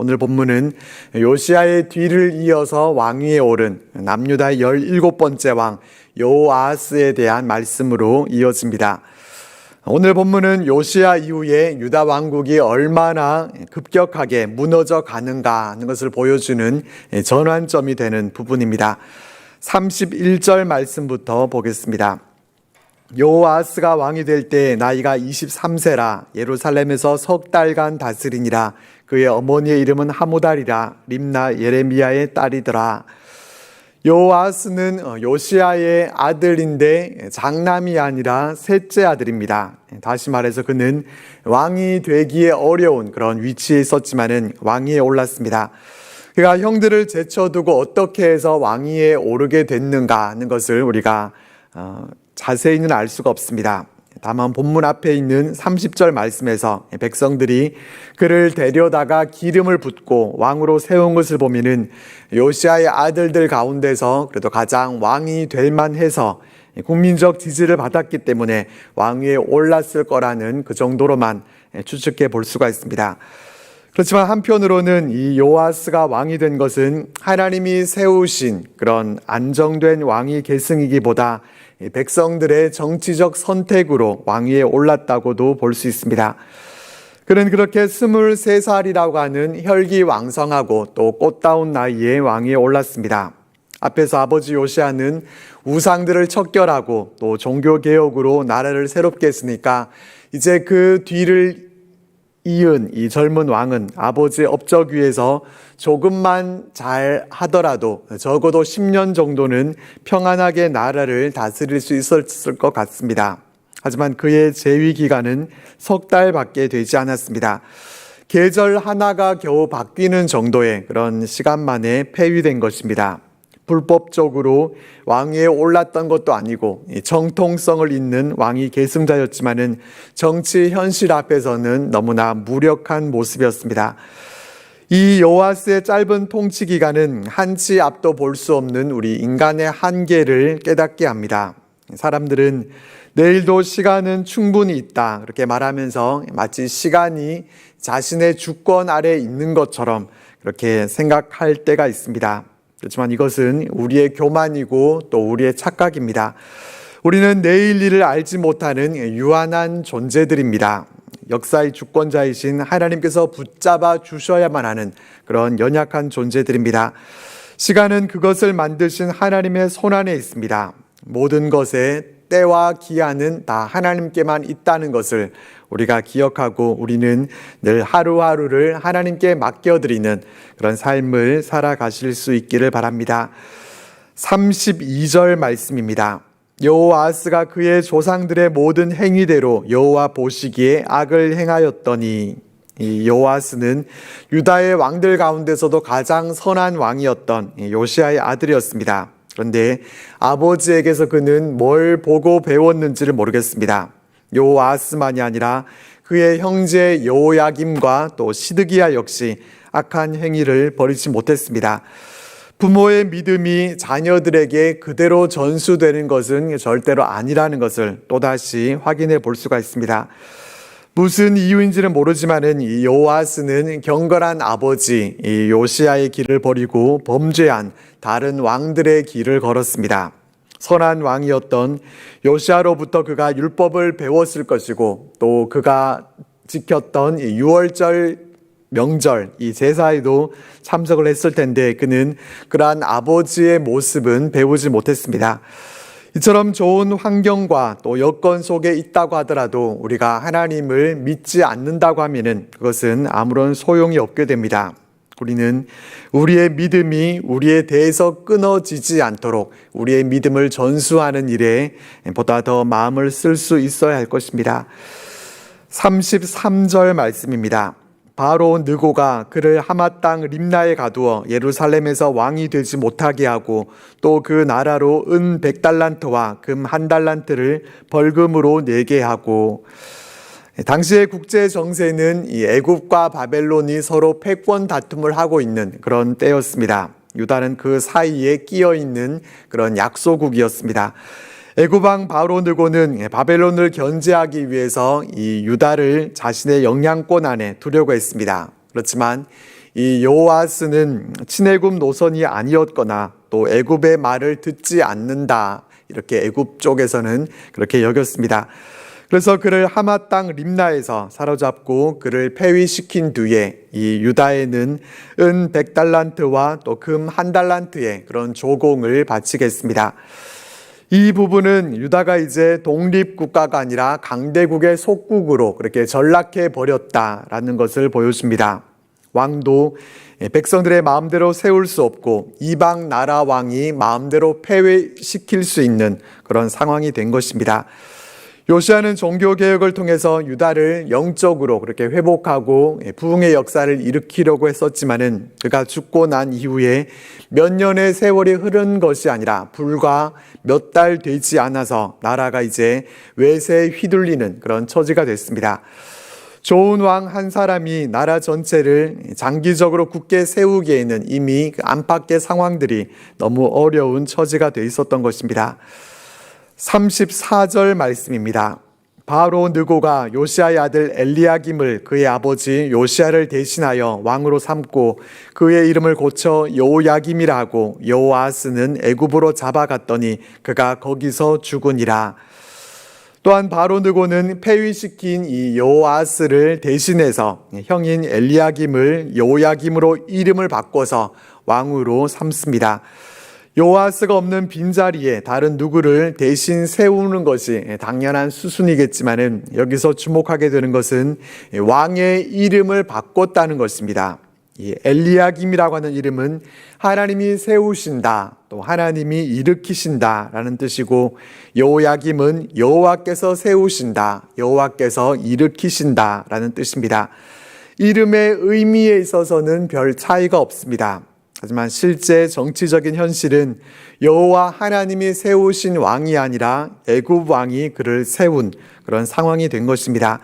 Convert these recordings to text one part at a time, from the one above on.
오늘 본문은 요시야의 뒤를 이어서 왕위에 오른 남유다의 17번째 왕 여호아하스에 대한 말씀으로 이어집니다. 오늘 본문은 요시야 이후에 유다 왕국이 얼마나 급격하게 무너져 가는가 하는 것을 보여주는 전환점이 되는 부분입니다. 31절 말씀부터 보겠습니다. 여호아하스가 왕이 될 때 나이가 23세라 예루살렘에서 석 달간 다스리니라. 그의 어머니의 이름은 하무달이라 림나 예레미야의 딸이더라. 여호아하스는 요시야의 아들인데 장남이 아니라 셋째 아들입니다. 다시 말해서 그는 왕이 되기에 어려운 그런 위치에 있었지만은 왕위에 올랐습니다. 그가 형들을 제쳐두고 어떻게 해서 왕위에 오르게 됐는가 하는 것을 우리가 자세히는 알 수가 없습니다. 다만 본문 앞에 있는 30절 말씀에서 백성들이 그를 데려다가 기름을 붓고 왕으로 세운 것을 보면은 요시야의 아들들 가운데서 그래도 가장 왕이 될 만해서 국민적 지지를 받았기 때문에 왕위에 올랐을 거라는 그 정도로만 추측해 볼 수가 있습니다. 그렇지만 한편으로는 이 여호아하스가 왕이 된 것은 하나님이 세우신 그런 안정된 왕위 계승이기보다 백성들의 정치적 선택으로 왕위에 올랐다고도 볼 수 있습니다. 그는 그렇게 23살이라고 하는 혈기왕성하고 또 꽃다운 나이에 왕위에 올랐습니다. 앞에서 아버지 요시야는 우상들을 척결하고 또 종교개혁으로 나라를 새롭게 했으니까 이제 그 뒤를 이은 이 젊은 왕은 아버지의 업적 위에서 조금만 잘 하더라도 적어도 10년 정도는 평안하게 나라를 다스릴 수 있었을 것 같습니다. 하지만 그의 재위 기간은 석 달밖에 되지 않았습니다. 계절 하나가 겨우 바뀌는 정도의 그런 시간 만에 폐위된 것입니다. 불법적으로 왕위에 올랐던 것도 아니고 정통성을 잇는 왕위 계승자였지만은 정치 현실 앞에서는 너무나 무력한 모습이었습니다. 이 여호아스의 짧은 통치 기간은 한치 앞도 볼 수 없는 우리 인간의 한계를 깨닫게 합니다. 사람들은 내일도 시간은 충분히 있다 그렇게 말하면서 마치 시간이 자신의 주권 아래에 있는 것처럼 그렇게 생각할 때가 있습니다. 그렇지만 이것은 우리의 교만이고 또 우리의 착각입니다. 우리는 내일 일을 알지 못하는 유한한 존재들입니다. 역사의 주권자이신 하나님께서 붙잡아 주셔야만 하는 그런 연약한 존재들입니다. 시간은 그것을 만드신 하나님의 손안에 있습니다. 모든 것의 때와 기한은 다 하나님께만 있다는 것을 우리가 기억하고 우리는 늘 하루하루를 하나님께 맡겨드리는 그런 삶을 살아가실 수 있기를 바랍니다. 32절 말씀입니다. 여호아하스가 그의 조상들의 모든 행위대로 여호와 보시기에 악을 행하였더니, 이 여호아하스는 유다의 왕들 가운데서도 가장 선한 왕이었던 요시야의 아들이었습니다. 그런데 아버지에게서 그는 뭘 보고 배웠는지를 모르겠습니다. 여호아하스만이 아니라 그의 형제 여호야김과 또 시드기야 역시 악한 행위를 버리지 못했습니다. 부모의 믿음이 자녀들에게 그대로 전수되는 것은 절대로 아니라는 것을 또다시 확인해 볼 수가 있습니다. 무슨 이유인지는 모르지만은 이 여호아스는 경건한 아버지 이 요시야의 길을 버리고 범죄한 다른 왕들의 길을 걸었습니다. 선한 왕이었던 요시야로부터 그가 율법을 배웠을 것이고 또 그가 지켰던 이 유월절 명절 이 제사에도 참석을 했을 텐데 그는 그러한 아버지의 모습은 배우지 못했습니다. 이처럼 좋은 환경과 또 여건 속에 있다고 하더라도 우리가 하나님을 믿지 않는다고 하면은 그것은 아무런 소용이 없게 됩니다. 우리는 우리의 믿음이 우리에 대해서 끊어지지 않도록 우리의 믿음을 전수하는 일에 보다 더 마음을 쓸 수 있어야 할 것입니다. 33절 말씀입니다. 바로 느고가 그를 하맛 땅 림나에 가두어 예루살렘에서 왕이 되지 못하게 하고 또 그 나라로 은 100달란트와 금 1달란트를 벌금으로 내게 하고, 당시의 국제 정세는 이 애굽과 바벨론이 서로 패권 다툼을 하고 있는 그런 때였습니다. 유다는 그 사이에 끼어 있는 그런 약소국이었습니다. 애굽왕 바로 느고는 바벨론을 견제하기 위해서 이 유다를 자신의 영향권 안에 두려고 했습니다. 그렇지만 이 여호아스는 친애굽 노선이 아니었거나 또 애굽의 말을 듣지 않는다, 이렇게 애굽 쪽에서는 그렇게 여겼습니다. 그래서 그를 하마 땅 림나에서 사로잡고 그를 폐위시킨 뒤에 이 유다에는 은 100달란트와 또 금 1달란트의 그런 조공을 바치겠습니다. 이 부분은 유다가 이제 독립국가가 아니라 강대국의 속국으로 그렇게 전락해 버렸다라는 것을 보여줍니다. 왕도 백성들의 마음대로 세울 수 없고 이방 나라 왕이 마음대로 폐위시킬 수 있는 그런 상황이 된 것입니다. 요시아는 종교개혁을 통해서 유다를 영적으로 그렇게 회복하고 부흥의 역사를 일으키려고 했었지만은 그가 죽고 난 이후에 몇 년의 세월이 흐른 것이 아니라 불과 몇 달 되지 않아서 나라가 이제 외세에 휘둘리는 그런 처지가 됐습니다. 좋은 왕 한 사람이 나라 전체를 장기적으로 굳게 세우기에는 이미 그 안팎의 상황들이 너무 어려운 처지가 돼 있었던 것입니다. 34절 말씀입니다. 바로 느고가 요시아의 아들 엘리야김을 그의 아버지 요시아를 대신하여 왕으로 삼고 그의 이름을 고쳐 여호야김이라 하고 여호아스는 애굽으로 잡아갔더니 그가 거기서 죽으니라. 또한 바로 느고는 폐위시킨 이 여호아스를 대신해서 형인 엘리야김을 여호야김으로 이름을 바꿔서 왕으로 삼습니다. 여호아스가 없는 빈자리에 다른 누구를 대신 세우는 것이 당연한 수순이겠지만은 여기서 주목하게 되는 것은 왕의 이름을 바꿨다는 것입니다. 이 엘리야김이라고 하는 이름은 하나님이 세우신다, 또 하나님이 일으키신다라는 뜻이고, 여호야김은 여호와께서 세우신다, 여호와께서 일으키신다라는 뜻입니다. 이름의 의미에 있어서는 별 차이가 없습니다. 하지만 실제 정치적인 현실은 여호와 하나님이 세우신 왕이 아니라 애굽 왕이 그를 세운 그런 상황이 된 것입니다.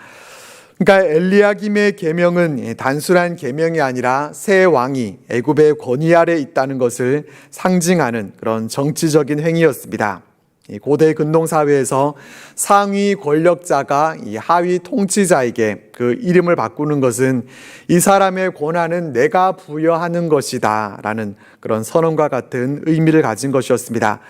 그러니까 엘리야김의 계명은 단순한 계명이 아니라 새 왕이 애굽의 권위 아래 있다는 것을 상징하는 그런 정치적인 행위였습니다. 고대 근동사회에서 상위 권력자가 이 하위 통치자에게 그 이름을 바꾸는 것은 이 사람의 권한은 내가 부여하는 것이다 라는 그런 선언과 같은 의미를 가진 것이었습니다.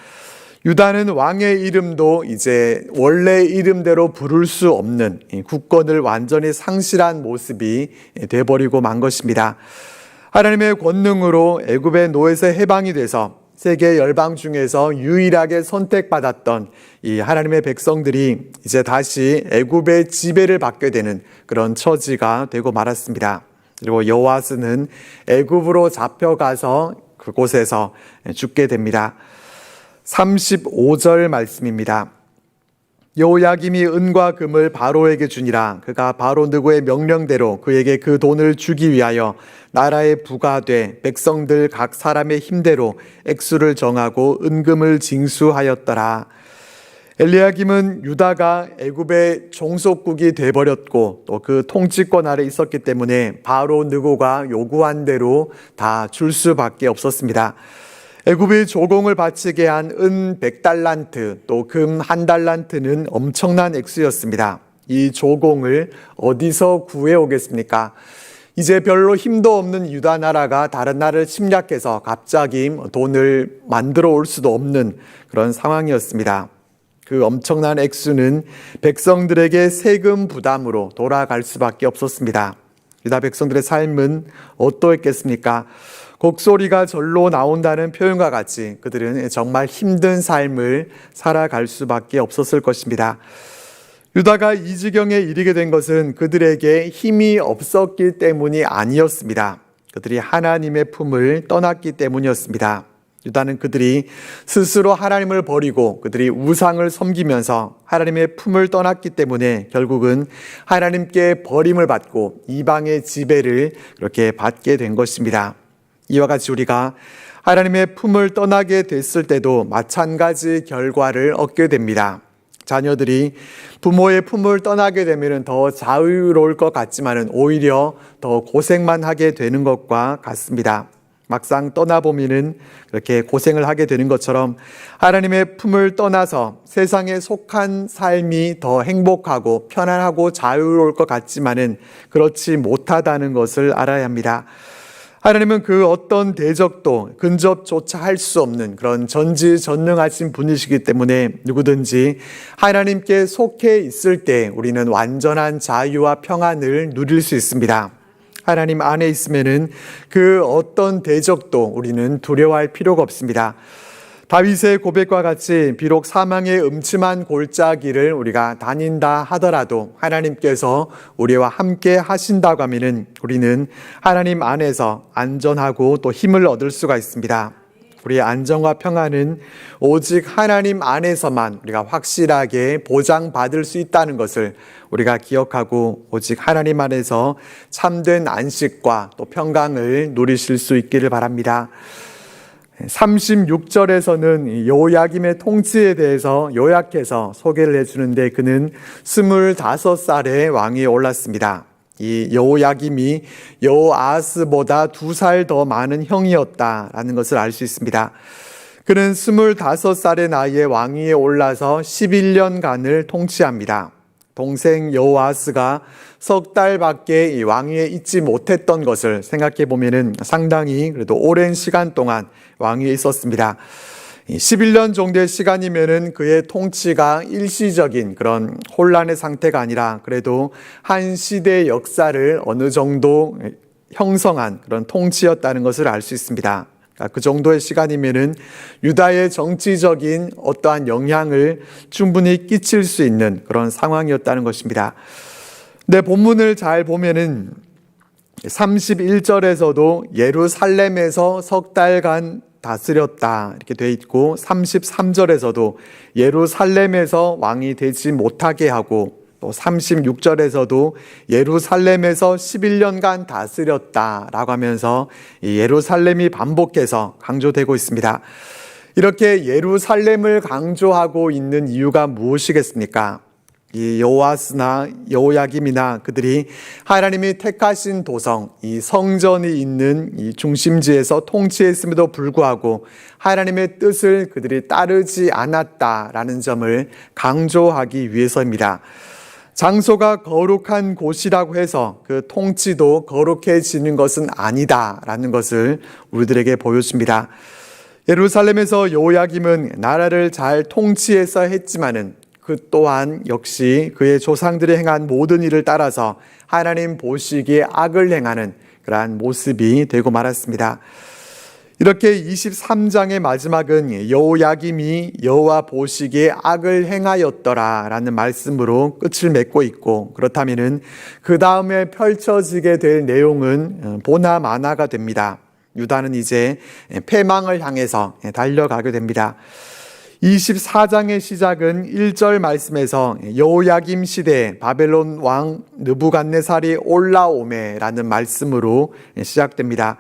유다는 왕의 이름도 이제 원래 이름대로 부를 수 없는 국권을 완전히 상실한 모습이 돼버리고 만 것입니다. 하나님의 권능으로 애굽의 노예에서 해방이 돼서 세계 열방 중에서 유일하게 선택받았던 이 하나님의 백성들이 이제 다시 애굽의 지배를 받게 되는 그런 처지가 되고 말았습니다. 그리고 여호아스는 애굽으로 잡혀가서 그곳에서 죽게 됩니다. 35절 말씀입니다. 여호야김이 은과 금을 바로에게 주니라. 그가 바로 느고의 명령대로 그에게 그 돈을 주기 위하여 나라에 부과돼 백성들 각 사람의 힘대로 액수를 정하고 은금을 징수하였더라. 엘리야김은 유다가 애굽의 종속국이 돼버렸고 또 그 통치권 아래 있었기 때문에 바로 느고가 요구한 대로 다 줄 수밖에 없었습니다. 애굽의 조공을 바치게 한 은 100달란트 또 금 1달란트는 엄청난 액수였습니다. 이 조공을 어디서 구해오겠습니까? 이제 별로 힘도 없는 유다 나라가 다른 나라를 침략해서 갑자기 돈을 만들어 올 수도 없는 그런 상황이었습니다. 그 엄청난 액수는 백성들에게 세금 부담으로 돌아갈 수밖에 없었습니다. 유다 백성들의 삶은 어떠했겠습니까? 곡소리가 절로 나온다는 표현과 같이 그들은 정말 힘든 삶을 살아갈 수밖에 없었을 것입니다. 유다가 이 지경에 이르게 된 것은 그들에게 힘이 없었기 때문이 아니었습니다. 그들이 하나님의 품을 떠났기 때문이었습니다. 유다는 그들이 스스로 하나님을 버리고 그들이 우상을 섬기면서 하나님의 품을 떠났기 때문에 결국은 하나님께 버림을 받고 이방의 지배를 그렇게 받게 된 것입니다. 이와 같이 우리가 하나님의 품을 떠나게 됐을 때도 마찬가지 결과를 얻게 됩니다. 자녀들이 부모의 품을 떠나게 되면 더 자유로울 것 같지만 오히려 더 고생만 하게 되는 것과 같습니다. 막상 떠나보면 그렇게 고생을 하게 되는 것처럼 하나님의 품을 떠나서 세상에 속한 삶이 더 행복하고 편안하고 자유로울 것 같지만 그렇지 못하다는 것을 알아야 합니다. 하나님은 그 어떤 대적도 근접조차 할 수 없는 그런 전지전능하신 분이시기 때문에 누구든지 하나님께 속해 있을 때 우리는 완전한 자유와 평안을 누릴 수 있습니다. 하나님 안에 있으면은 그 어떤 대적도 우리는 두려워할 필요가 없습니다. 다윗의 고백과 같이 비록 사망의 음침한 골짜기를 우리가 다닌다 하더라도 하나님께서 우리와 함께 하신다고 하면은 우리는 하나님 안에서 안전하고 또 힘을 얻을 수가 있습니다. 우리의 안정과 평안은 오직 하나님 안에서만 우리가 확실하게 보장받을 수 있다는 것을 우리가 기억하고 오직 하나님 안에서 참된 안식과 또 평강을 누리실 수 있기를 바랍니다. 36절에서는 요야김의 통치에 대해서 요약해서 소개를 해주는데 그는 25살의 왕위에 올랐습니다. 이 여호야김이 여호아하스보다 2살 더 많은 형이었다라는 것을 알 수 있습니다. 그는 25살의 나이에 왕위에 올라서 11년간을 통치합니다. 동생 여호아하스가 석 달밖에 이 왕위에 있지 못했던 것을 생각해 보면은 상당히 그래도 오랜 시간 동안 왕위에 있었습니다. 11년 정도의 시간이면은 그의 통치가 일시적인 그런 혼란의 상태가 아니라 그래도 한 시대의 역사를 어느 정도 형성한 그런 통치였다는 것을 알 수 있습니다. 그 정도의 시간이면은 유다의 정치적인 어떠한 영향을 충분히 끼칠 수 있는 그런 상황이었다는 것입니다. 근데 본문을 잘 보면은 31절에서도 예루살렘에서 석 달간 다스렸다 이렇게 돼 있고 33절에서도 예루살렘에서 왕이 되지 못하게 하고 또 36절에서도 예루살렘에서 11년간 다스렸다라고 하면서 이 예루살렘이 반복해서 강조되고 있습니다. 이렇게 예루살렘을 강조하고 있는 이유가 무엇이겠습니까? 이 여호아스나 여호야김이나 그들이 하나님이 택하신 도성, 이 성전이 있는 이 중심지에서 통치했음에도 불구하고 하나님의 뜻을 그들이 따르지 않았다라는 점을 강조하기 위해서입니다. 장소가 거룩한 곳이라고 해서 그 통치도 거룩해지는 것은 아니다라는 것을 우리들에게 보여줍니다. 예루살렘에서 여호야김은 나라를 잘 통치해서 했지만은 그 또한 역시 그의 조상들이 행한 모든 일을 따라서 하나님 보시기에 악을 행하는 그러한 모습이 되고 말았습니다. 이렇게 23장의 마지막은 여호야김이 여호와 보시기에 악을 행하였더라라는 말씀으로 끝을 맺고 있고 그렇다면은 그 다음에 펼쳐지게 될 내용은 보나마나가 됩니다. 유다는 이제 패망을 향해서 달려가게 됩니다. 24장의 시작은 1절 말씀에서 여호야김 시대에 바벨론 왕 느부갓네살이 올라오매라는 말씀으로 시작됩니다.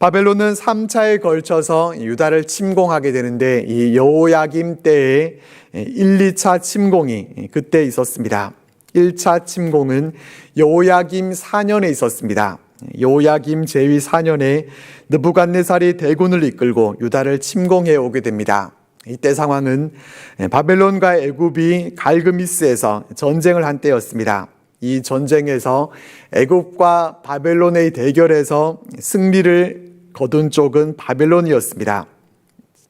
바벨론은 3차에 걸쳐서 유다를 침공하게 되는데 이 여호야김 때에 1, 2차 침공이 그때 있었습니다. 1차 침공은 여호야김 4년에 있었습니다. 여호야김 제위 4년에 느부갓네살이 대군을 이끌고 유다를 침공해 오게 됩니다. 이때 상황은 바벨론과 애굽이 갈그미스에서 전쟁을 한 때였습니다. 이 전쟁에서 애굽과 바벨론의 대결에서 승리를 거둔 쪽은 바벨론이었습니다.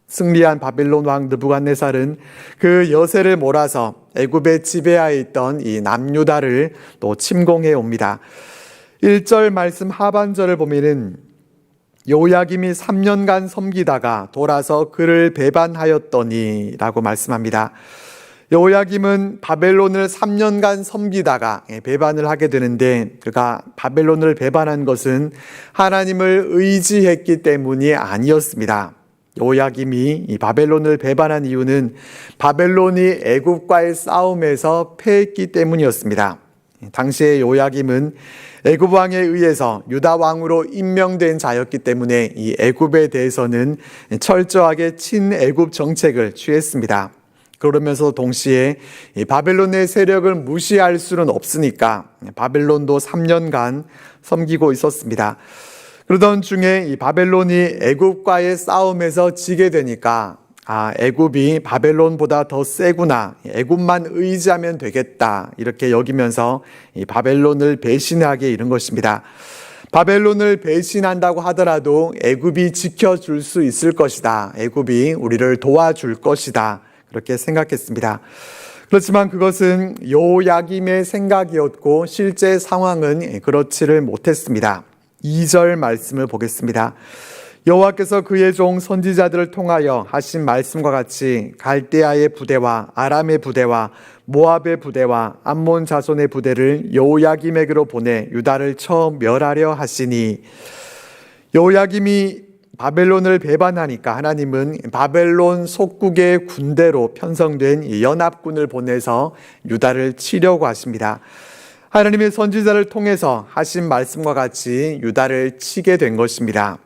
승리한 바벨론 왕 느부갓네살은 그 여세를 몰아서 애굽의 지배하에 있던 이 남유다를 또 침공해 옵니다. 1절 말씀 하반절을 보면은 여호야김이 3년간 섬기다가 돌아서 그를 배반하였더니 라고 말씀합니다. 여호야김은 바벨론을 3년간 섬기다가 배반을 하게 되는데 그가 바벨론을 배반한 것은 하나님을 의지했기 때문이 아니었습니다. 여호야김이 이 바벨론을 배반한 이유는 바벨론이 애굽과의 싸움에서 패했기 때문이었습니다. 당시에 여호야김은 애굽 왕에 의해서 유다 왕으로 임명된 자였기 때문에 이 애굽에 대해서는 철저하게 친애굽 정책을 취했습니다. 그러면서 동시에 이 바벨론의 세력을 무시할 수는 없으니까 바벨론도 3년간 섬기고 있었습니다. 그러던 중에 이 바벨론이 애굽과의 싸움에서 지게 되니까 애굽이 바벨론보다 더 세구나, 애굽만 의지하면 되겠다 이렇게 여기면서 이 바벨론을 배신하게 이른 것입니다. 바벨론을 배신한다고 하더라도 애굽이 지켜줄 수 있을 것이다. 애굽이 우리를 도와줄 것이다. 그렇게 생각했습니다. 그렇지만 그것은 여호야김의 생각이었고 실제 상황은 그렇지를 못했습니다. 2절 말씀을 보겠습니다. 여호와께서 그의 종 선지자들을 통하여 하신 말씀과 같이 갈대아의 부대와 아람의 부대와 모압의 부대와 암몬 자손의 부대를 여호야김에게로 보내 유다를 쳐 멸하려 하시니, 여호야김이 바벨론을 배반하니까 하나님은 바벨론 속국의 군대로 편성된 연합군을 보내서 유다를 치려고 하십니다. 하나님의 선지자를 통해서 하신 말씀과 같이 유다를 치게 된 것입니다.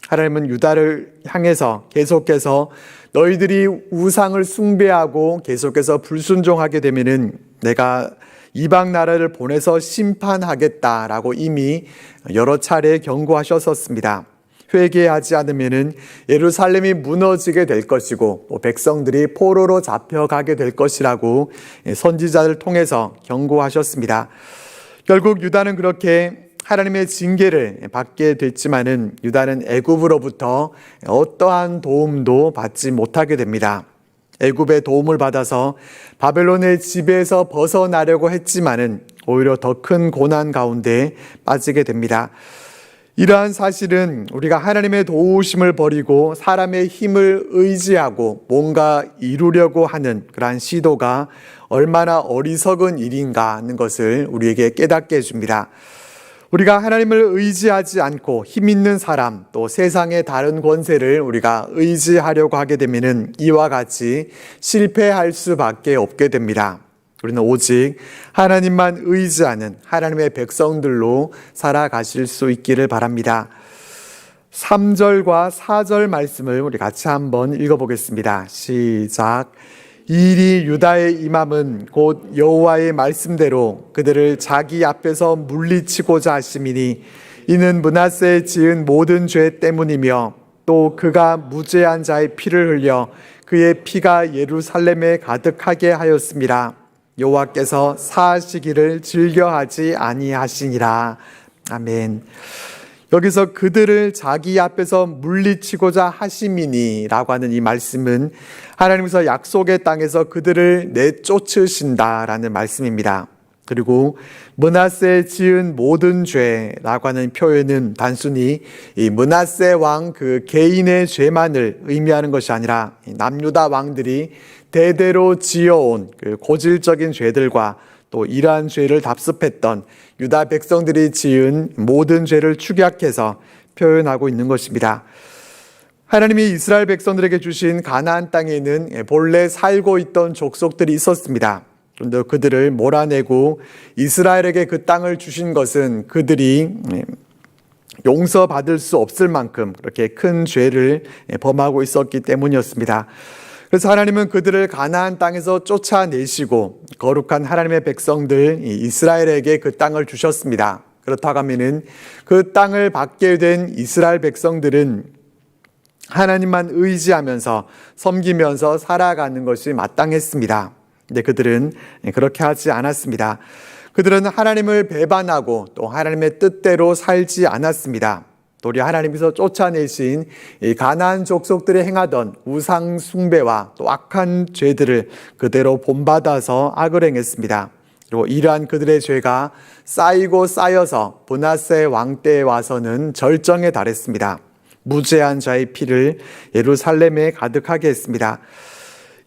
하나님은 유다를 향해서 계속해서 너희들이 우상을 숭배하고 계속해서 불순종하게 되면은 내가 이방 나라를 보내서 심판하겠다라고 이미 여러 차례 경고하셨었습니다. 회개하지 않으면은 예루살렘이 무너지게 될 것이고 백성들이 포로로 잡혀가게 될 것이라고 선지자를 통해서 경고하셨습니다. 결국 유다는 그렇게 하나님의 징계를 받게 됐지만은 유다는 애굽으로부터 어떠한 도움도 받지 못하게 됩니다. 애굽의 도움을 받아서 바벨론의 지배에서 벗어나려고 했지만은 오히려 더 큰 고난 가운데 빠지게 됩니다. 이러한 사실은 우리가 하나님의 도우심을 버리고 사람의 힘을 의지하고 뭔가 이루려고 하는 그러한 시도가 얼마나 어리석은 일인가 하는 것을 우리에게 깨닫게 해줍니다. 우리가 하나님을 의지하지 않고 힘 있는 사람, 또 세상의 다른 권세를 우리가 의지하려고 하게 되면은 이와 같이 실패할 수밖에 없게 됩니다. 우리는 오직 하나님만 의지하는 하나님의 백성들로 살아가실 수 있기를 바랍니다. 3절과 4절 말씀을 우리 같이 한번 읽어보겠습니다. 시작. 이 일이 유다의 임함은 곧 여호와의 말씀대로 그들을 자기 앞에서 물리치고자 하심이니 이는 므낫세에 지은 모든 죄 때문이며 또 그가 무죄한 자의 피를 흘려 그의 피가 예루살렘에 가득하게 하였습니다. 여호와께서 사하시기를 즐겨하지 아니하시니라. 아멘. 여기서 그들을 자기 앞에서 물리치고자 하심이니라고 하는 이 말씀은 하나님께서 약속의 땅에서 그들을 내쫓으신다라는 말씀입니다. 그리고 므낫세에 지은 모든 죄라고 하는 표현은 단순히 이 므낫세 왕 그 개인의 죄만을 의미하는 것이 아니라 남유다 왕들이 대대로 지어온 그 고질적인 죄들과 또 이러한 죄를 답습했던 유다 백성들이 지은 모든 죄를 축약해서 표현하고 있는 것입니다. 하나님이 이스라엘 백성들에게 주신 가나안 땅에는 본래 살고 있던 족속들이 있었습니다. 그런데 그들을 몰아내고 이스라엘에게 그 땅을 주신 것은 그들이 용서받을 수 없을 만큼 그렇게 큰 죄를 범하고 있었기 때문이었습니다. 그래서 하나님은 그들을 가나안 땅에서 쫓아내시고 거룩한 하나님의 백성들 이스라엘에게 그 땅을 주셨습니다. 그렇다고 하면은 그 땅을 받게 된 이스라엘 백성들은 하나님만 의지하면서 섬기면서 살아가는 것이 마땅했습니다. 근데 그들은 그렇게 하지 않았습니다. 그들은 하나님을 배반하고 또 하나님의 뜻대로 살지 않았습니다. 도리어 하나님께서 쫓아내신 이 가나안 족속들이 행하던 우상 숭배와 또 악한 죄들을 그대로 본받아서 악을 행했습니다. 그리고 이러한 그들의 죄가 쌓이고 쌓여서 므낫세 왕 때에 와서는 절정에 달했습니다. 무죄한 자의 피를 예루살렘에 가득하게 했습니다.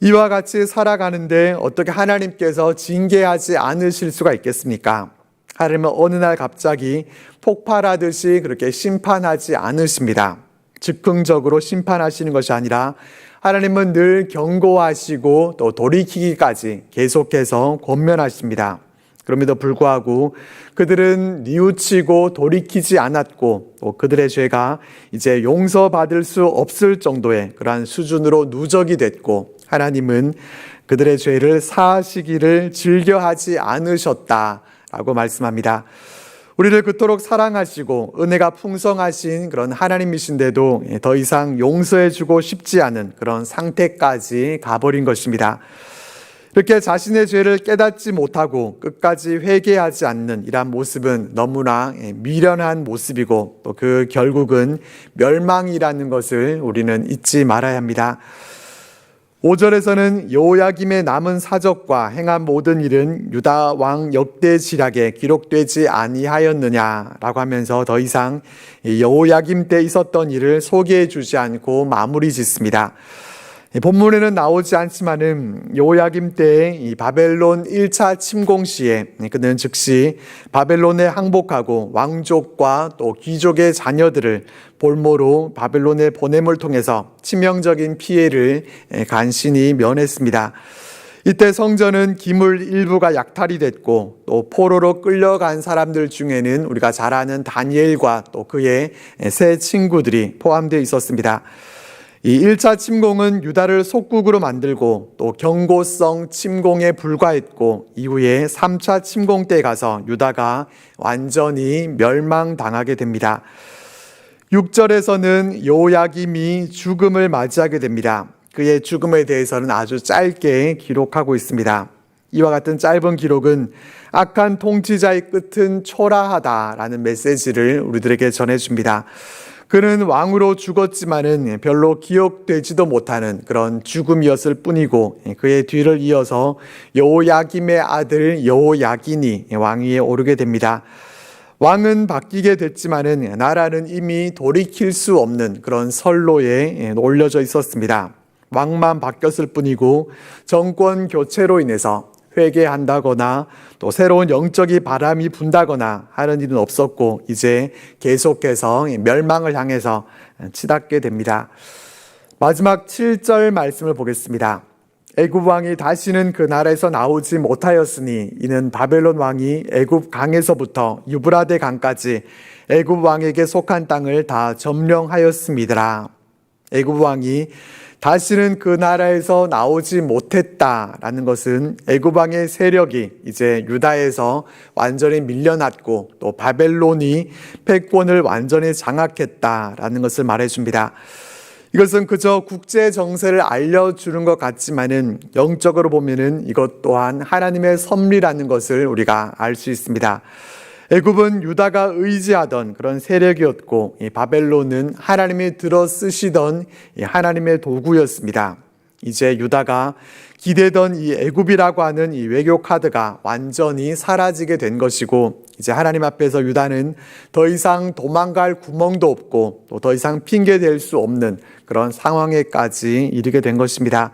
이와 같이 살아가는데 어떻게 하나님께서 징계하지 않으실 수가 있겠습니까? 하나님은 어느 날 갑자기 폭발하듯이 그렇게 심판하지 않으십니다. 즉흥적으로 심판하시는 것이 아니라 하나님은 늘 경고하시고 또 돌이키기까지 계속해서 권면하십니다. 그럼에도 불구하고 그들은 뉘우치고 돌이키지 않았고 또 그들의 죄가 이제 용서받을 수 없을 정도의 그러한 수준으로 누적이 됐고 하나님은 그들의 죄를 사하시기를 즐겨하지 않으셨다라고 말씀합니다. 우리를 그토록 사랑하시고 은혜가 풍성하신 그런 하나님이신데도 더 이상 용서해주고 싶지 않은 그런 상태까지 가버린 것입니다. 이렇게 자신의 죄를 깨닫지 못하고 끝까지 회개하지 않는 이러한 모습은 너무나 미련한 모습이고 또 그 결국은 멸망이라는 것을 우리는 잊지 말아야 합니다. 5절에서는 여호야김의 남은 사적과 행한 모든 일은 유다 왕 역대지략에 기록되지 아니하였느냐라고 하면서 더 이상 여호야김 때 있었던 일을 소개해 주지 않고 마무리 짓습니다. 본문에는 나오지 않지만은 여호야김 때의 이 바벨론 1차 침공 시에 그는 즉시 바벨론에 항복하고 왕족과 또 귀족의 자녀들을 볼모로 바벨론에 보냄을 통해서 치명적인 피해를 간신히 면했습니다. 이때 성전은 기물 일부가 약탈이 됐고 또 포로로 끌려간 사람들 중에는 우리가 잘 아는 다니엘과 또 그의 세 친구들이 포함되어 있었습니다. 이 1차 침공은 유다를 속국으로 만들고 또 경고성 침공에 불과했고 이후에 3차 침공 때 가서 유다가 완전히 멸망당하게 됩니다. 6절에서는 여호야김이 죽음을 맞이하게 됩니다. 그의 죽음에 대해서는 아주 짧게 기록하고 있습니다. 이와 같은 짧은 기록은 악한 통치자의 끝은 초라하다라는 메시지를 우리들에게 전해줍니다. 그는 왕으로 죽었지만은 별로 기억되지도 못하는 그런 죽음이었을 뿐이고 그의 뒤를 이어서 여호야김의 아들 여호야긴이 왕위에 오르게 됩니다. 왕은 바뀌게 됐지만은 나라는 이미 돌이킬 수 없는 그런 선로에 올려져 있었습니다. 왕만 바뀌었을 뿐이고 정권 교체로 인해서 회개한다거나 또 새로운 영적인 바람이 분다거나 하는 일은 없었고 이제 계속해서 멸망을 향해서 치닫게 됩니다. 마지막 7절 말씀을 보겠습니다. 애굽 왕이 다시는 그 나라에서 나오지 못하였으니 이는 바벨론 왕이 애굽 강에서부터 유브라데 강까지 애굽 왕에게 속한 땅을 다 점령하였음이더라. 애굽 왕이 다시는 그 나라에서 나오지 못했다라는 것은 애굽 왕의 세력이 이제 유다에서 완전히 밀려났고 또 바벨론이 패권을 완전히 장악했다라는 것을 말해줍니다. 이것은 그저 국제 정세를 알려주는 것 같지만은 영적으로 보면은 이것 또한 하나님의 섭리라는 것을 우리가 알 수 있습니다. 애굽은 유다가 의지하던 그런 세력이었고 이 바벨론은 하나님이 들어 쓰시던 하나님의 도구였습니다. 이제 유다가 기대던 이 애굽이라고 하는 이 외교 카드가 완전히 사라지게 된 것이고 이제 하나님 앞에서 유다는 더 이상 도망갈 구멍도 없고 또 더 이상 핑계 댈 수 없는 그런 상황에까지 이르게 된 것입니다.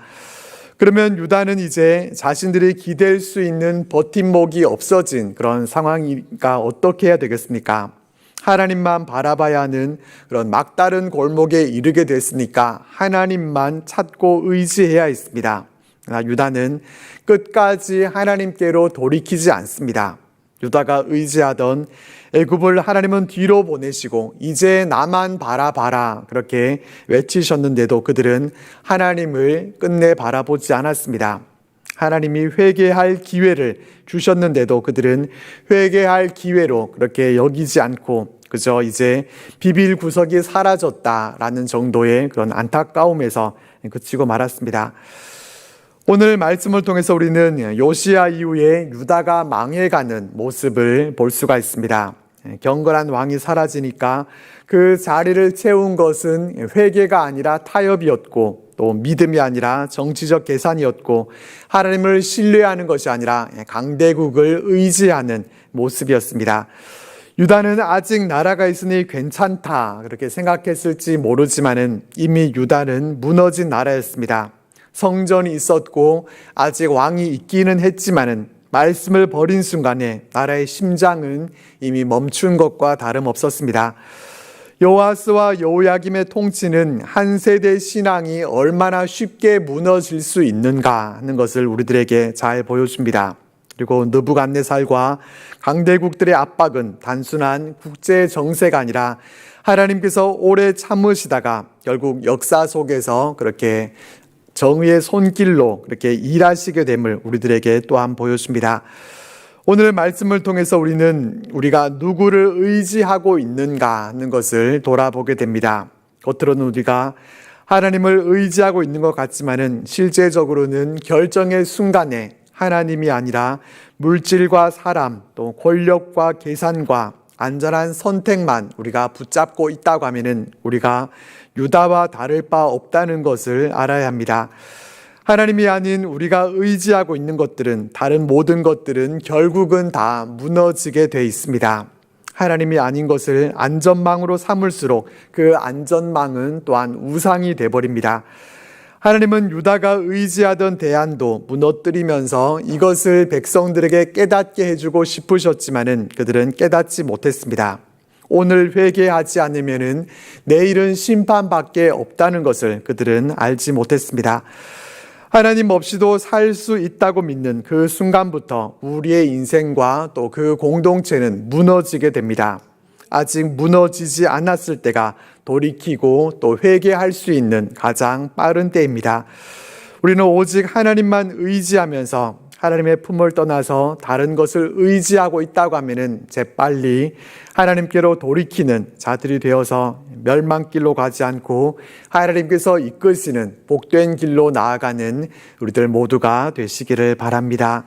그러면 유다는 이제 자신들이 기댈 수 있는 버팀목이 없어진 그런 상황이니까 어떻게 해야 되겠습니까? 하나님만 바라봐야 하는 그런 막다른 골목에 이르게 됐으니까 하나님만 찾고 의지해야 했습니다. 그러나 유다는 끝까지 하나님께로 돌이키지 않습니다. 유다가 의지하던 애굽을 하나님은 뒤로 보내시고 이제 나만 바라봐라 그렇게 외치셨는데도 그들은 하나님을 끝내 바라보지 않았습니다. 하나님이 회개할 기회를 주셨는데도 그들은 회개할 기회로 그렇게 여기지 않고 그저 이제 비빌 구석이 사라졌다라는 정도의 그런 안타까움에서 그치고 말았습니다. 오늘 말씀을 통해서 우리는 요시야 이후에 유다가 망해가는 모습을 볼 수가 있습니다. 경건한 왕이 사라지니까 그 자리를 채운 것은 회개가 아니라 타협이었고 또 믿음이 아니라 정치적 계산이었고 하나님을 신뢰하는 것이 아니라 강대국을 의지하는 모습이었습니다. 유다는 아직 나라가 있으니 괜찮다 그렇게 생각했을지 모르지만은 이미 유다는 무너진 나라였습니다. 성전이 있었고 아직 왕이 있기는 했지만은 말씀을 버린 순간에 나라의 심장은 이미 멈춘 것과 다름없었습니다. 요아스와 여호야김의 통치는 한 세대 신앙이 얼마나 쉽게 무너질 수 있는가 하는 것을 우리들에게 잘 보여줍니다. 그리고 느부갓네살과 강대국들의 압박은 단순한 국제 정세가 아니라 하나님께서 오래 참으시다가 결국 역사 속에서 그렇게 정의의 손길로 그렇게 일하시게 됨을 우리들에게 또한 보여줍니다. 오늘 말씀을 통해서 우리가 누구를 의지하고 있는가 하는 것을 돌아보게 됩니다. 겉으로는 우리가 하나님을 의지하고 있는 것 같지만은 실제적으로는 결정의 순간에 하나님이 아니라 물질과 사람, 또 권력과 계산과 안전한 선택만 우리가 붙잡고 있다고 하면은 우리가 유다와 다를 바 없다는 것을 알아야 합니다. 하나님이 아닌 우리가 의지하고 있는 것들은, 다른 모든 것들은 결국은 다 무너지게 돼 있습니다. 하나님이 아닌 것을 안전망으로 삼을수록 그 안전망은 또한 우상이 돼버립니다. 하나님은 유다가 의지하던 대안도 무너뜨리면서 이것을 백성들에게 깨닫게 해주고 싶으셨지만은 그들은 깨닫지 못했습니다. 오늘 회개하지 않으면은 내일은 심판밖에 없다는 것을 그들은 알지 못했습니다. 하나님 없이도 살 수 있다고 믿는 그 순간부터 우리의 인생과 또 그 공동체는 무너지게 됩니다. 아직 무너지지 않았을 때가 돌이키고 또 회개할 수 있는 가장 빠른 때입니다. 우리는 오직 하나님만 의지하면서 하나님의 품을 떠나서 다른 것을 의지하고 있다고 하면은 재빨리 하나님께로 돌이키는 자들이 되어서 멸망길로 가지 않고 하나님께서 이끄시는 복된 길로 나아가는 우리들 모두가 되시기를 바랍니다.